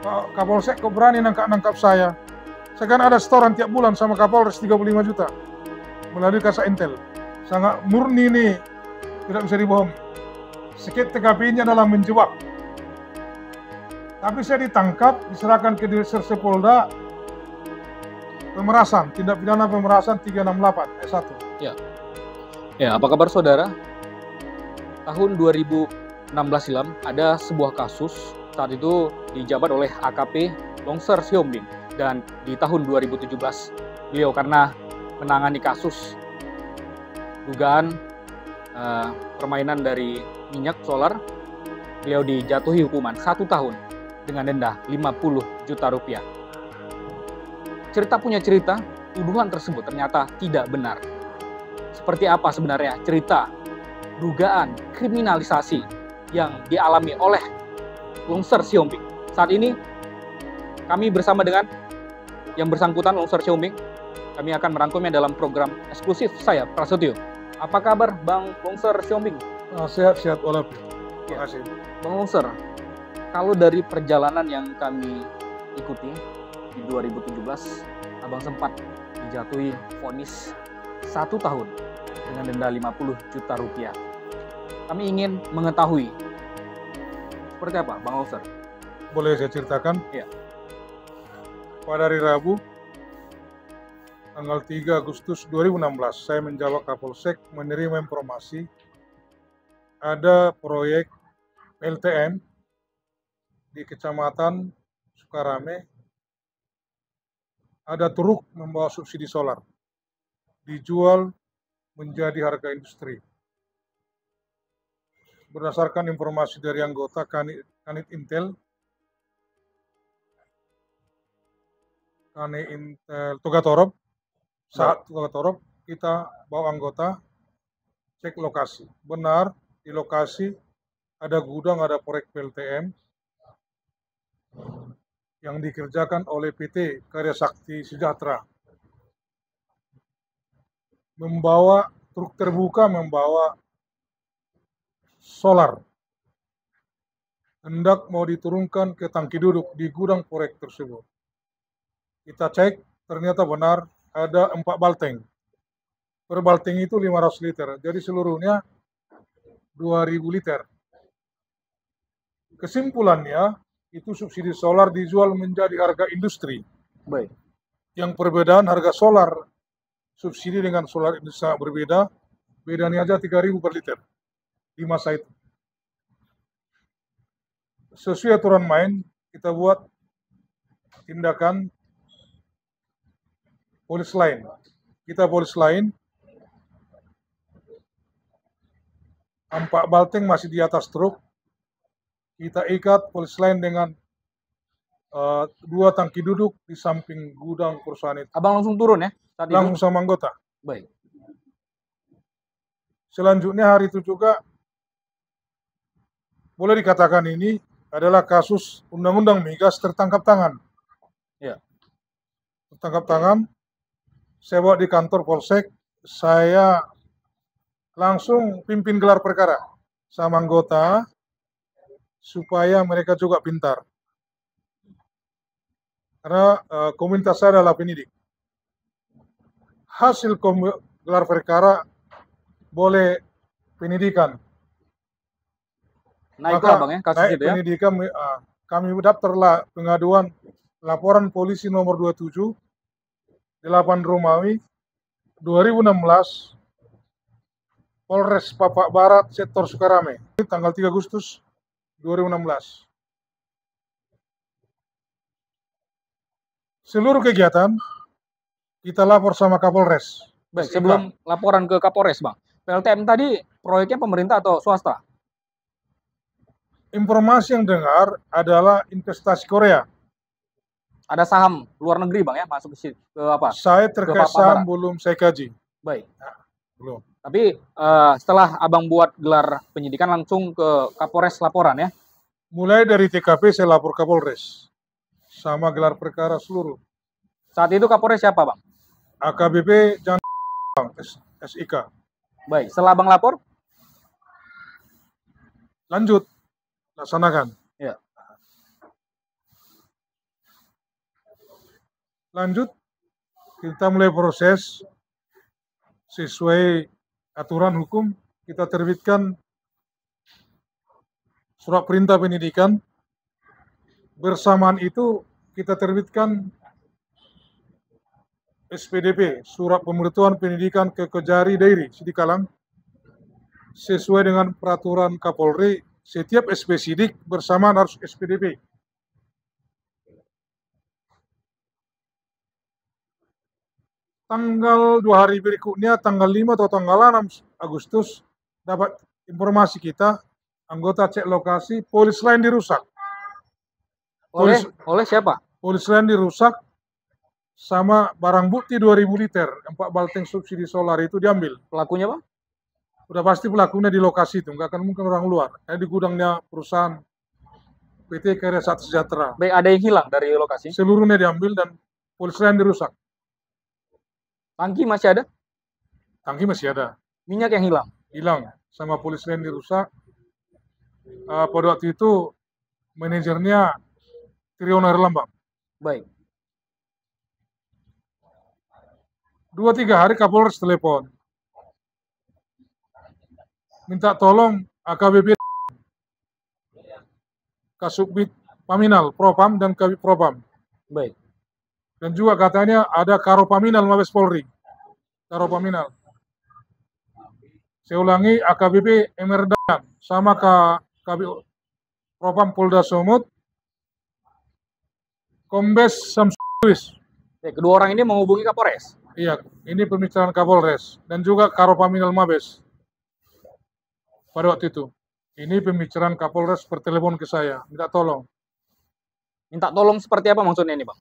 Kapolsek kok berani nangkap saya? Saya kan ada setoran tiap bulan sama Kapolres 35 juta melalui Kasa Intel. Sangat murni nih, tidak bisa dibohongi. Sikit TKP-nya adalah menjebak. Tapi saya ditangkap, diserahkan ke Dirserse Polda, pemerasan, tindak pidana pemerasan 368 S1. Ya. Ya, apa kabar saudara? Tahun 2016 silam ada sebuah kasus, saat itu dijabat oleh AKP Longser Siombing, dan di tahun 2017 beliau karena menangani kasus dugaan permainan dari minyak solar, beliau dijatuhi hukuman 1 tahun dengan denda 50 juta rupiah. Cerita punya cerita, tuduhan tersebut ternyata tidak benar. Seperti apa sebenarnya cerita dugaan kriminalisasi yang dialami oleh Longser Siombing? Saat ini kami bersama dengan yang bersangkutan, Longser Siombing. Kami akan merangkumnya dalam program eksklusif saya, Prasetyo. Apa kabar Bang Longser Siombing? Sehat-sehat walaupun. Terima kasih. Bang Longser, kalau dari perjalanan yang kami ikuti di 2017, Abang sempat dijatuhi vonis 1 tahun dengan denda 50 juta rupiah. Kami ingin mengetahui seperti apa Bang Longser? Boleh saya ceritakan? Iya. Pada hari Rabu, tanggal 3 Agustus 2016, saya menjawab Kapolsek menerima informasi ada proyek LTM di Kecamatan Sukarame, ada truk membawa subsidi solar, dijual menjadi harga industri. Berdasarkan informasi dari anggota Kanit Intel Tugatorob, saat Tugatorob kita bawa anggota cek lokasi. Benar, di lokasi ada gudang, ada proyek PLTM yang dikerjakan oleh PT Karya Sakti Sejahtera. Membawa truk terbuka, membawa solar. Hendak mau diturunkan ke tangki duduk di gudang proyek tersebut. Kita cek, ternyata benar ada 4 balteng. Per balteng itu 500 liter, jadi seluruhnya 2000 liter. Kesimpulannya, itu subsidi solar dijual menjadi harga industri. Baik. Yang perbedaan harga solar subsidi dengan solar ini sangat berbeda. Bedanya aja 3.000 per liter di masa itu. Sesuai aturan main, kita buat tindakan polis lain. Kita polis lain, 4 balteng masih di atas truk. Kita ikat polis lain dengan 2 tangki duduk di samping gudang perusahaan itu. Abang langsung turun ya saat itu? Langsung sama anggota. Baik. Selanjutnya hari itu juga boleh dikatakan ini adalah kasus undang-undang migas tertangkap tangan. Ya. Tertangkap tangan, saya bawa di kantor Polsek, saya langsung pimpin gelar perkara sama anggota supaya mereka juga pintar. Karena komunitas saya adalah penyidik. Hasil gelar perkara boleh penyidikan. Naiklah Bang ya kasus naik itu ya. penyidikan, kami daftarlah pengaduan laporan polisi nomor 27 8 Romawi 2016 Polres Papak Barat Sektor Sukarame, tanggal 3 Agustus 2016. Seluruh kegiatan kita lapor sama Kapolres. Baik, sebelum laporan ke Kapolres Bang, PLTM tadi proyeknya pemerintah atau swasta? Informasi yang dengar adalah investasi Korea. Ada saham luar negeri Bang ya masuk ke apa? Saya terkait saham belum saya kaji. Baik. Nah, belum. Tapi setelah Abang buat gelar penyidikan langsung ke Kapolres laporan ya? Mulai dari TKP saya lapor Kapolres sama gelar perkara seluruh. Saat itu Kapolres siapa Bang? AKBP Jan SIK. Baik, setelah Abang lapor? Lanjut, laksanakan. Ya. Lanjut, kita mulai proses sesuai aturan hukum. Kita terbitkan surat perintah pendidikan. Bersamaan itu kita terbitkan SPDP, Surat Pemberitahuan Pendidikan ke Kejari Dairi Sidikalang, sesuai dengan peraturan Kapolri. Setiap SP Sidik bersamaan harus SPDP. Tanggal 2 hari berikutnya, tanggal 5 atau tanggal 6 Agustus, dapat informasi kita, anggota cek lokasi, polis lain dirusak. Oleh siapa? Polis lain dirusak, sama barang bukti 2000 liter, 4 balting subsidi solar itu diambil. Pelakunya, Bang? Udah pasti pelakunya di lokasi itu, nggak akan mungkin orang luar. Kayak di gudangnya perusahaan PT Karya Satu Sejahtera. Baik, ada yang hilang dari lokasi? Seluruhnya diambil dan polis lain dirusak. Tangki masih ada? Tangki masih ada. Minyak yang hilang? Hilang, sama polis lain dirusak. Pada waktu itu manajernya Triyono Herlambang. Baik. 2-3 hari Kapolres telepon. Minta tolong AKBP Kasubdit Paminal, Propam dan Kabid Propam. Baik. Dan juga katanya ada Karo Paminal Mabes Polri. Karo Paminal. Saya ulangi, AKBP Emerdan sama Kabid Propam Polda Sumut, Kombes Samsuis. Kedua orang ini menghubungi Kapolres? Iya, ini pembicaraan Kapolres dan juga Karo Paminal Mabes. Pada waktu itu, ini pembicaraan Kapolres per telepon ke saya, minta tolong. Minta tolong seperti apa maksudnya ini, Bang?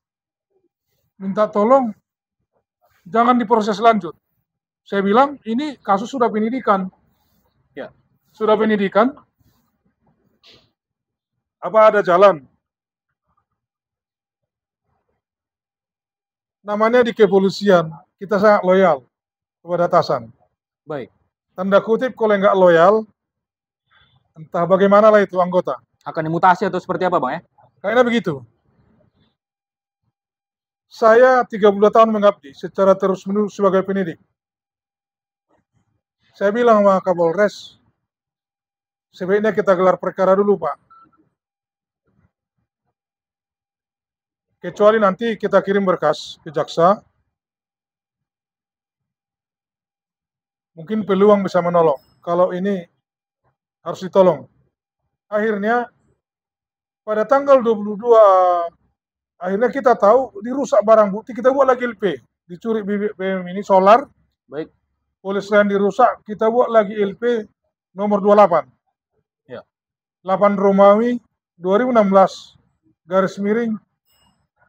Minta tolong, jangan diproses lanjut. Saya bilang, ini kasus sudah penyidikan. Ya. Sudah penyidikan, apa ada jalan? Namanya di kepolisian, kita sangat loyal kepada atasan. Baik. Tanda kutip, kalau nggak loyal, entah bagaimana lah itu anggota. Akan dimutasi atau seperti apa, Bang, ya? Kayaknya begitu. Saya 32 tahun mengabdi secara terus-menerus sebagai penyidik. Saya bilang sama Kapolres, sebaiknya kita gelar perkara dulu, Pak. Kecuali nanti kita kirim berkas ke jaksa, mungkin peluang bisa menolong. Kalau ini harus ditolong. Akhirnya pada tanggal 22 akhirnya kita tahu dirusak barang bukti, kita buat lagi LP, dicuri BBM ini solar. Baik. Polis lain dirusak, kita buat lagi LP nomor 28. Ya. 8 Romawi 2016 garis miring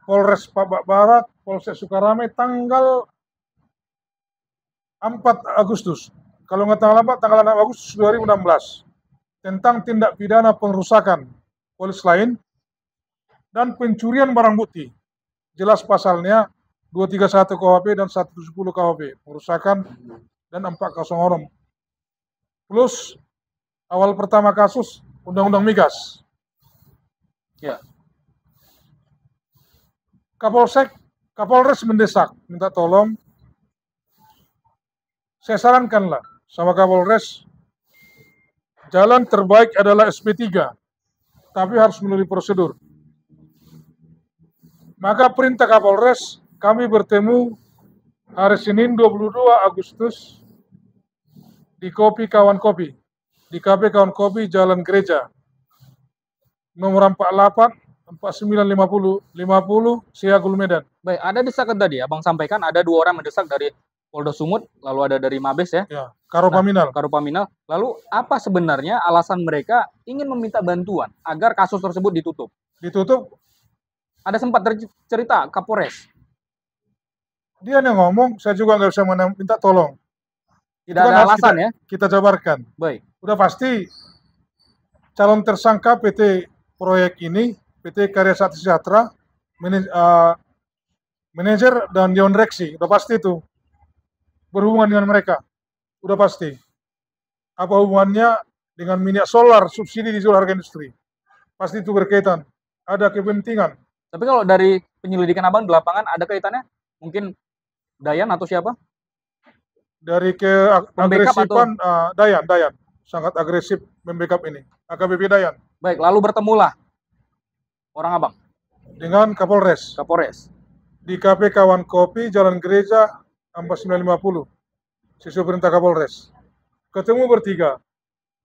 Polres Papua Barat, Polsek Sukarame, tanggal 4 Agustus. Kalau nggak tanggal 4, tanggal 6 Agustus 2016. Tentang tindak pidana pengerusakan polis lain dan pencurian barang bukti. Jelas pasalnya 231 KUHP dan 170 KUHP. Pengerusakan dan 406. Plus awal pertama kasus Undang-Undang Migas. Ya. Kapolres mendesak, minta tolong. Saya sarankanlah sama Kapolres, jalan terbaik adalah SP3, tapi harus melalui prosedur. Maka perintah Kapolres, kami bertemu hari Senin 22 Agustus di Kopi Kawan Kopi, di KP Kawan Kopi Jalan Gereja, nomor 48, 4950, Siagul Medan. Baik, ada desakan tadi Abang sampaikan ada 2 orang mendesak dari Polda Sumut, lalu ada dari Mabes ya. Ya, Karo Paminal. Karo Paminal. Lalu apa sebenarnya alasan mereka ingin meminta bantuan agar kasus tersebut ditutup? Ditutup. Ada sempat cerita Kapolres. Dia yang ngomong, saya juga nggak bisa minta tolong. Tidak ada alasan ya? Kita jabarkan. Baik. Udah pasti calon tersangka PT proyek ini, PT Karya Satu Sejahtera, manajer dan dewan direksi, udah pasti itu berhubungan dengan mereka, udah pasti. Apa hubungannya dengan minyak solar subsidi di jual harga industri? Pasti itu berkaitan, ada kepentingan. Tapi kalau dari penyelidikan abang di lapangan ada kaitannya? Mungkin Dayan atau siapa? Dari Membackup keagresifan Dayan sangat agresif membackup ini. AKBP Dayan Baik, lalu bertemulah orang abang, dengan Kapolres Kapolres. di KP Kawan Kopi, Jalan Gereja, Ampas 950, sesuai perintah Kapolres. Ketemu bertiga,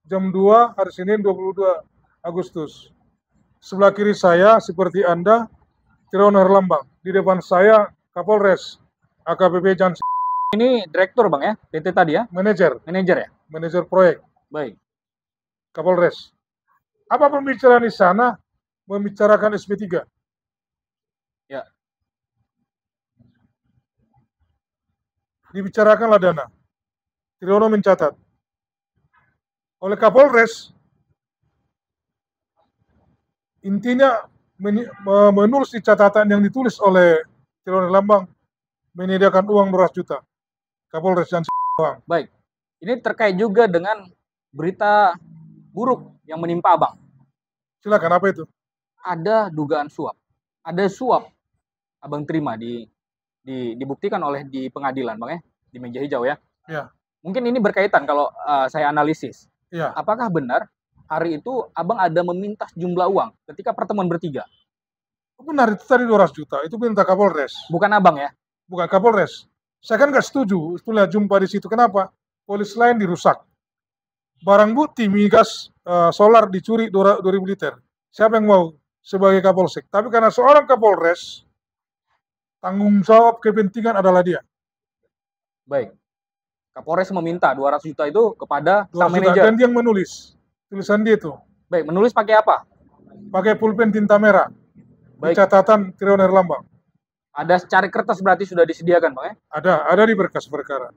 jam 2 hari Senin 22 Agustus. Sebelah kiri saya, seperti Anda, Triyono Herlambang. Di depan saya, Kapolres, AKBP Jansi. Ini direktur bang ya, PT tadi ya? Manajer Manajer ya? Manajer proyek, Baik. Kapolres. Apa pembicaraan di sana? Membicarakan SP3. Ya. Dibicarakanlah dana. Triyono mencatat. Oleh Kapolres, intinya menulis di catatan yang ditulis oleh Triyono Herlambang, menyediakan uang 200 juta. Kapolres Jansi. Baik. Ini terkait juga dengan berita buruk yang menimpa abang. Silakan, apa itu? Ada dugaan suap. Ada suap abang terima dibuktikan oleh di pengadilan bang ya, di meja hijau ya. Ya. Mungkin ini berkaitan kalau saya analisis. Ya. Apakah benar hari itu abang ada meminta jumlah uang ketika pertemuan bertiga? Benar, itu tadi 200 juta. Itu perintah Kapolres. Bukan abang ya? Bukan Kapolres. Saya kan nggak setuju setelah jumpa di situ. Kenapa? Polis lain dirusak. Barang bukti migas solar dicuri 2000 liter. Siapa yang mau sebagai Kapolsek? Tapi karena seorang Kapolres, tanggung jawab kepentingan adalah dia. Baik. Kapolres meminta 200 juta itu kepada sang 200 juta, manajer. dan dia yang menulis. Tulisan dia itu. Baik, menulis pakai apa? Pakai pulpen tinta merah. Di Baik. catatan Triyono Herlambang. Ada secari kertas berarti sudah disediakan bang ya? Ada di berkas perkara.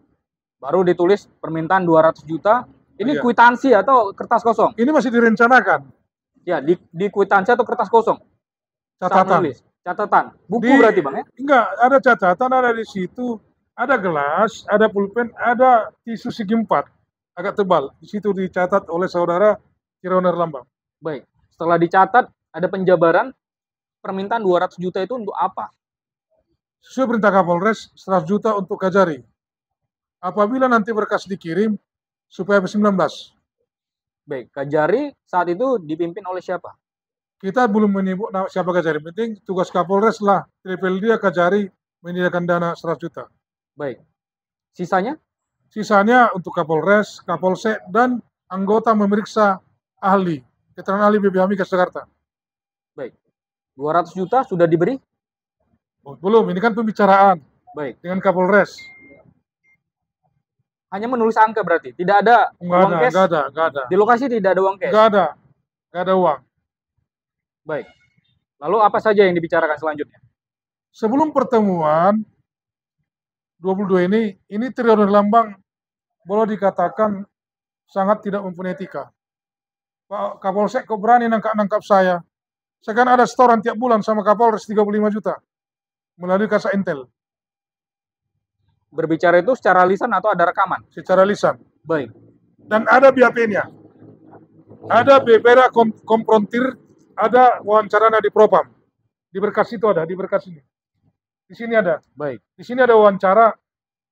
Baru ditulis permintaan 200 juta. Ini Iya. kwitansi atau kertas kosong? Ini masih direncanakan. Ya, di kwitansi atau kertas kosong? Saat Catatan. menulis. Catatan. Buku berarti bang ya? Enggak, ada catatan, ada di situ. Ada gelas, ada pulpen, ada tisu segi 4. Agak tebal. Di situ dicatat oleh saudara Triyono Herlambang. Baik. Setelah dicatat, ada penjabaran permintaan 200 juta itu untuk apa? Sesuai perintah Kapolres, 100 juta untuk Kajari. Apabila nanti berkas dikirim, supaya P19. Baik, Kajari saat itu dipimpin oleh siapa? Kita belum menyebut siapa Kajari. Penting tugas Kapolres lah, triple dia Kajari menyediakan dana 100 juta. Baik. Sisanya? Sisanya untuk Kapolres, Kapolsek, dan anggota memeriksa ahli. Keterangan ahli BPH Migas Jakarta. Baik. 200 juta sudah diberi? Oh, belum, ini kan pembicaraan. Baik. Dengan Kapolres. Hanya menulis angka berarti? Tidak ada uang cash? Enggak ada. Di lokasi tidak ada uang cash? Enggak ada uang. Baik. Lalu apa saja yang dibicarakan selanjutnya? Sebelum pertemuan 22 ini Triyono Herlambang boleh dikatakan sangat tidak mempunyai etika. Pak Kapolsek kok berani nangkap saya? Saya kan ada setoran tiap bulan sama Kapolres 35 juta. Melalui Kasa Intel. Berbicara itu secara lisan atau ada rekaman? Secara lisan. Baik. Dan ada BAP-nya. Ada BPRA komprontir, ada wawancaranya di Propam. Di berkas itu ada, di berkas ini. Di sini ada. Baik. Di sini ada wawancara,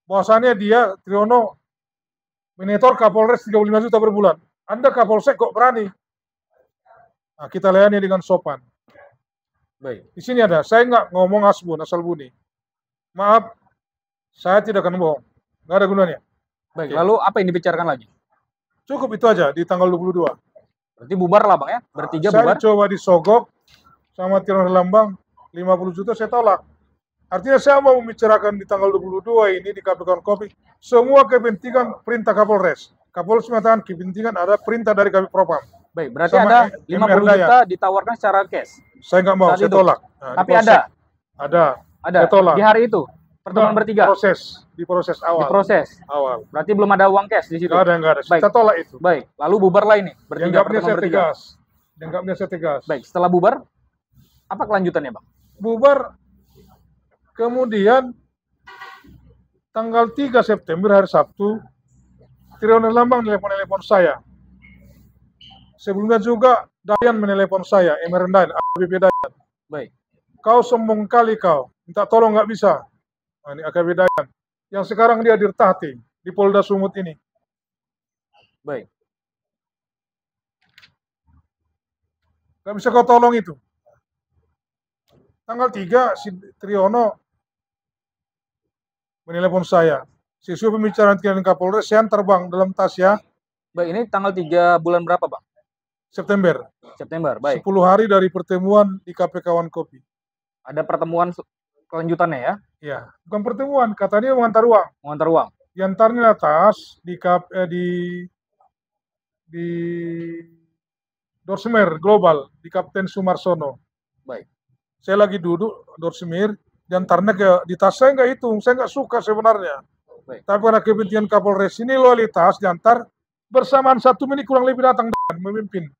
bahwasannya dia, Triyono, menyetor Kapolres 35 juta per bulan. Anda Kapolsek kok berani? Nah, kita layani dengan sopan. Baik. Di sini ada, saya nggak ngomong asal bunyi. Maaf, saya tidak akan bohong. Nggak ada gunanya. Baik, Oke. lalu apa yang dibicarakan lagi? Cukup itu aja di tanggal 22. Berarti bubar lah bang ya? Bertiga Saya bubar? coba disogok sama Triyono Herlambang, 50 juta saya tolak. Artinya saya mau membicarakan di tanggal 22 ini di KP Kawan Kopi, semua kepentingan perintah Kapolres. Kapolres mengatakan kepentingan ada perintah dari kami Propam. Baik, berarti Sama ada MR 50 juta ditawarkan secara cash. Saya nggak mau, Saat saya itu. tolak. Nah, Tapi di ada? Ada. Ada? Saya tolak. Di hari itu? Pertemuan bertiga? Di proses awal. Diproses? Awal. Berarti belum ada uang cash di situ? Nggak ada. Baik. Kita tolak itu. Baik, lalu bubar lah ini? Bertiga, Dianggapnya pertemuan saya bertiga. tegas. Dianggapnya saya tegas. Baik, setelah bubar, apa kelanjutannya bang? Bubar, kemudian tanggal 3 September hari Sabtu, Triyono Herlambang telepon saya. Sebelumnya juga Dayan menelepon saya, MR Dayan, ABP Dayan. Baik. kau sombong kali kau, minta tolong nggak bisa. Nah, ini AKP Dayan. Yang sekarang dia dirtahti di Polda Sumut ini. Baik. Nggak bisa kau tolong itu. Tanggal 3 si Triyono menelpon saya. Sesuai pembicaraan dengan Kapolres, saya terbang dalam tas ya. Baik, ini tanggal 3 bulan berapa, Bang? September. September, baik. 10 hari dari pertemuan di KPK One Kopi. Ada pertemuan kelanjutannya ya? Iya, bukan pertemuan, katanya mengantar uang. Mengantar uang. Diantarnya atas di Dorsemer Global di Kapten Sumarsono. Baik. Saya lagi duduk Dorsemer, diantarnya di tas saya nggak hitung, saya nggak suka sebenarnya. Baik. Tapi karena kepentingan Kapolres ini loyalitas diantar bersamaan 1 menit kurang lebih datang dan memimpin.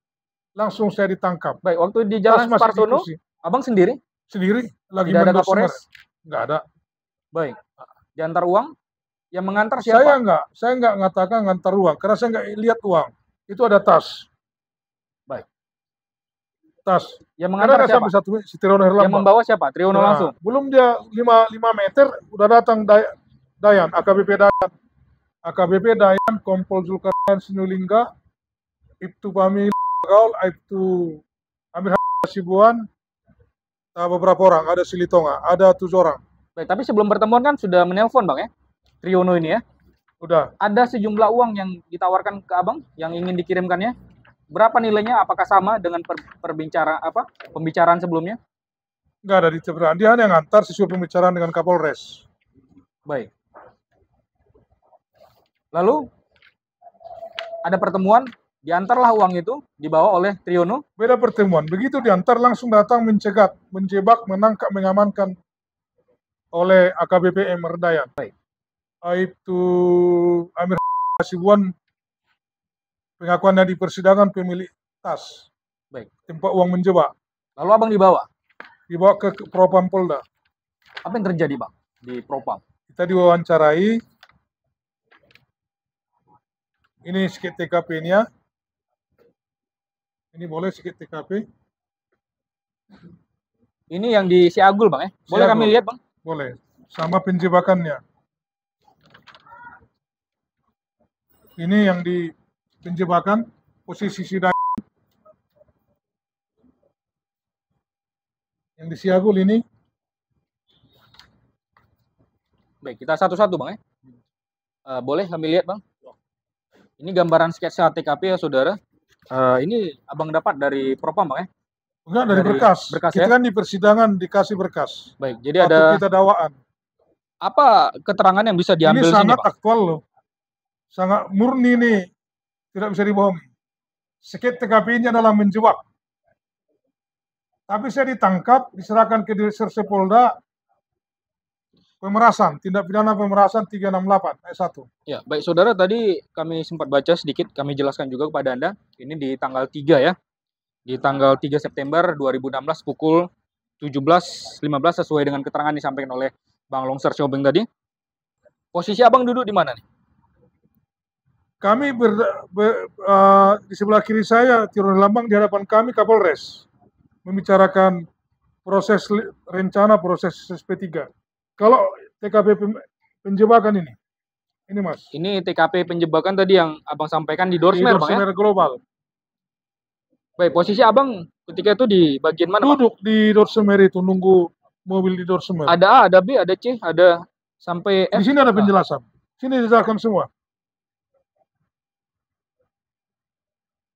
Langsung saya ditangkap. Baik, waktu di Jalan Sumarsono, Abang sendiri? Sendiri, lagi tidak ada Kapolres? Nggak ada. Baik. Diantar uang? Yang mengantar siapa? Saya nggak ngatakan ngantar uang, karena saya nggak lihat uang. Itu ada tas. Baik. Tas. Yang mengantar siapa? Si Triyono Herlambang. Yang membawa siapa? Triyono langsung? Belum dia 5 meter, udah datang Dayan, AKBP Dayan. AKBP Dayan, Kompol Zulkarnain Sinulinga, Ibtu Pamil Gaul, Ibtu Amir Hasibuan, beberapa orang, ada Silitonga, ada 7 orang. Baik, tapi sebelum pertemuan kan sudah menelpon Bang ya, Triyono ini ya? Udah. Ada sejumlah uang yang ditawarkan ke Abang yang ingin dikirimkannya. Berapa nilainya? Apakah sama dengan pembicaraan sebelumnya? Enggak ada diterang. Dia hanya ngantar sesuai pembicaraan dengan Kapolres. Baik. Lalu ada pertemuan, diantarlah uang itu dibawa oleh Triyono. Beda pertemuan. Begitu diantar langsung datang menjebak, menangkap, mengamankan oleh AKBP Emir Dayan. Baik. Itu Amir Hasibuan, pengakuannya di persidangan pemilik tas. Baik. Tempat uang menjebak. Lalu Abang dibawa? Dibawa ke Propam Polda. Apa yang terjadi Bang di Propam? Kita diwawancarai. Ini sedikit TKP-nya. Ini boleh sedikit TKP. Ini yang di Siagul Bang ya? Boleh kami lihat Bang? Boleh. Sama penjebakannya. Ini yang di penjebakan, posisi si Dayan. Yang di Siagul ini. Baik, kita satu-satu Bang ya. Boleh kami lihat Bang? Ini gambaran sketsa TKP ya saudara. Ini Abang dapat dari Propam Bang ya? Enggak, dari berkas. Kita ya? kan di persidangan dikasih berkas. Baik, jadi ada kita dakwaan. Apa keterangan yang bisa diambil ini sangat sini, aktual loh. Sangat murni nih. Tidak bisa dibohongi. Skit TKP ini adalah menjebak. Tapi saya ditangkap, diserahkan ke Dirserse Polda, pemerasan, tindak pidana pemerasan 368 ayat 1. Ya, baik saudara, tadi kami sempat baca sedikit, kami jelaskan juga kepada Anda. Ini di tanggal 3 ya. Di tanggal 3 September 2016 pukul 17.15 sesuai dengan keterangan disampaikan oleh Bang Longser Sihombing tadi. Posisi Abang duduk di mana nih? Kami di sebelah kiri saya, Triyono Herlambang, di hadapan kami Kapolres. Membicarakan proses rencana proses SP3. Kalau TKP penjebakan ini Mas. Ini TKP penjebakan tadi yang Abang sampaikan di Dorsemer, Bang ya? Dorsemer Global. Baik, posisi Abang ketika itu di bagian mana, Duduk Bang? Di Dorsemer itu, nunggu mobil di Dorsemer. Ada A, ada B, ada C, ada sampai F. Di sini ada penjelasan. Sini dijelaskan semua.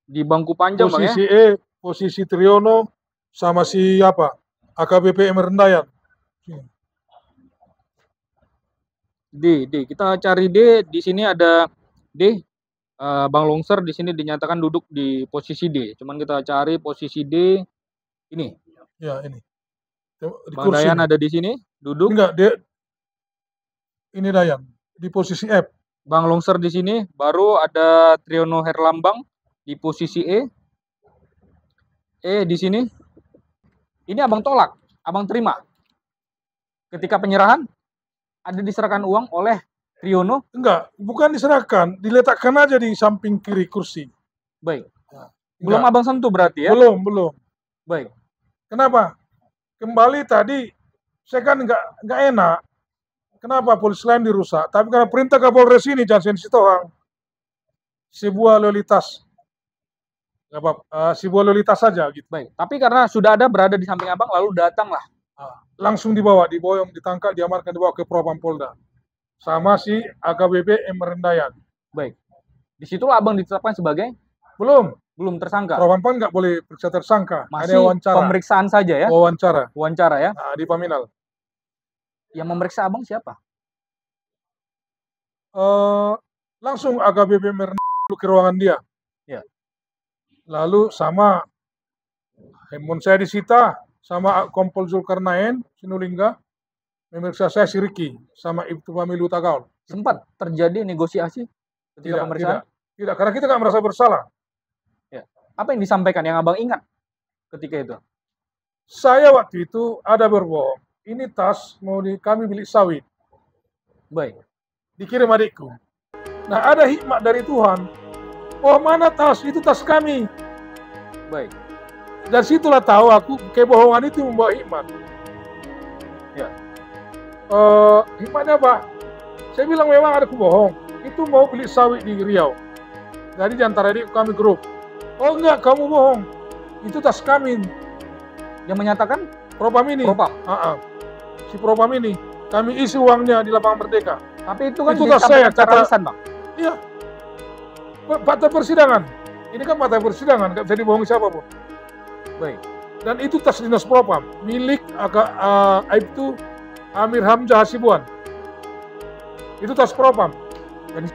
Di bangku panjang Bang ya? Posisi E, posisi Triyono, sama si AKBP Emir Dayan. D. Kita cari D. Di sini ada D. Bang Longser di sini dinyatakan duduk di posisi D. Cuman kita cari posisi D. Ini. Ya, ini. Bang Dayan ada di sini, duduk. Enggak, ini Dayan di posisi F. Bang Longser di sini, baru ada Triyono Herlambang di posisi E. E di sini. Ini Abang tolak, Abang terima. Ketika penyerahan, ada diserahkan uang oleh Triyono? Enggak, bukan diserahkan, diletakkan aja di samping kiri kursi. Baik. Belum Abang sentuh berarti ya? Belum. Baik. Kenapa? kembali tadi, saya kan nggak enak. Kenapa polisi lain dirusak? Tapi karena perintah Kapolres ini, jangan Sitohang, sebuah loyalitas. Nggak apa, sebuah loyalitas saja gitu. Baik, tapi karena sudah ada berada di samping abang, lalu datanglah. Langsung diboyong, ditangkap, diamankan, dibawa ke Propam Polda. Sama si AKBP M. Rendayan. Baik, disitulah abang ditetapkan sebagai? Belum tersangka. Propam nggak boleh periksa tersangka. Masih hanya wawancara. Pemeriksaan saja ya? Wawancara ya? Nah, di Paminal. Yang memeriksa abang siapa? Langsung AKBP M. Rendayan ke ruangan dia. Ya. Lalu sama handphone saya disita, sama Kompol Zulkarnain Sinulinga memeriksa saya si Riki sama Ibtu Pamilu Tagaul. Sempat terjadi negosiasi ketika pemeriksaan? Tidak, karena kita nggak merasa bersalah. Ya. Apa yang disampaikan yang abang ingat ketika itu? Saya waktu itu ada berbohong. Ini tas mau kami beli sawit. Baik. Dikirim adikku. Nah, ada hikmat dari Tuhan. Oh, mana tas? Itu tas kami. Baik. Dan situlah tahu aku kebohongan itu membawa hikmat. Ya. Hikmatnya apa? Saya bilang memang ada bohong. Itu mau beli sawit di Riau. Jadi di antara adik kami grup. Oh enggak, kamu bohong. Itu tas kami. Yang menyatakan? Propam ini. Si Propam ini. Kami isi uangnya di Lapangan Merdeka. Tapi itu kan itu tas saya, kata lisan, Bang. Iya. Fakta persidangan. Ini kan fakta persidangan, nggak bisa dibohongi siapapun. Baik. Dan itu tas dinas Propam, milik Aibtu Amir Hamzah Hasibuan. Itu tas Propam. Dan